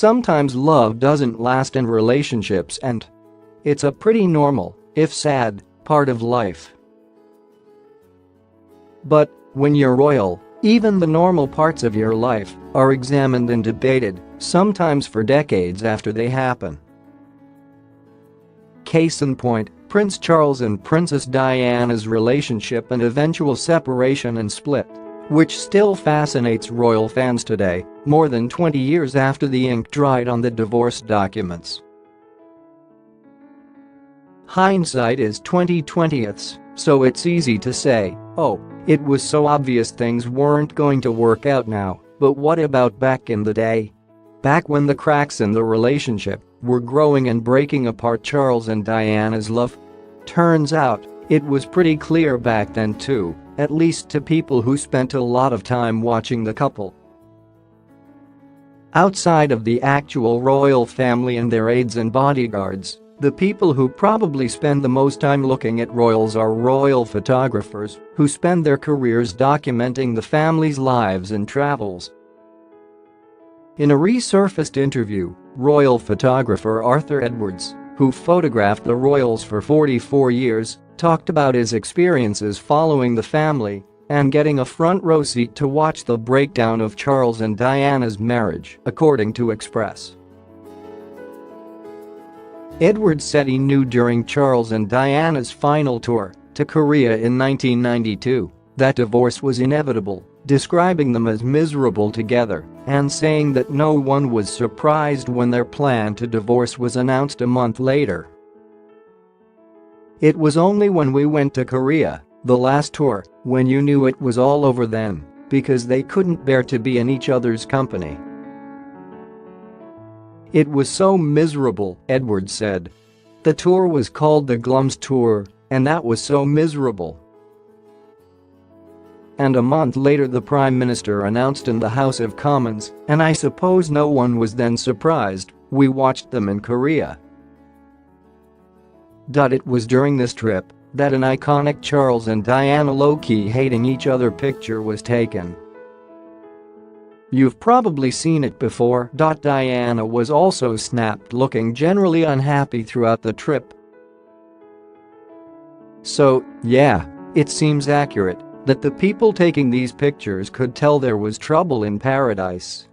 Sometimes love doesn't last in relationships, and it's a pretty normal, if sad, part of life. But when you're royal, even the normal parts of your life are examined and debated, sometimes for decades after they happen. Case in point, Prince Charles and Princess Diana's relationship and eventual separation and split, which still fascinates royal fans today, more than 20 years after the ink dried on the divorce documents. Hindsight is 20/20, so it's easy to say, oh, it was so obvious things weren't going to work out now, but what about back in the day? Back when the cracks in the relationship were growing and breaking apart Charles and Diana's love? Turns out, it was pretty clear back then too, at least to people who spent a lot of time watching the couple. Outside of the actual royal family and their aides and bodyguards, the people who probably spend the most time looking at royals are royal photographers who spend their careers documenting the family's lives and travels. In a resurfaced interview, royal photographer Arthur Edwards, who photographed the royals for 44 years, talked about his experiences following the family and getting a front row seat to watch the breakdown of Charles and Diana's marriage, according to Express. Edwards said he knew during Charles and Diana's final tour to Korea in 1992 that divorce was inevitable, describing them as miserable together and saying that no one was surprised when their plan to divorce was announced a month later. It was only when we went to Korea, the last tour, when you knew it was all over then, because they couldn't bear to be in each other's company. It was so miserable, Edwards said. The tour was called the Glums tour, and that was so miserable. And a month later the Prime Minister announced in the House of Commons, and I suppose no one was then surprised, we watched them in Korea. It was during this trip that an iconic Charles and Diana low-key hating each other picture was taken. You've probably seen it before. Diana was also snapped looking generally unhappy throughout the trip. So, yeah, it seems accurate that the people taking these pictures could tell there was trouble in paradise.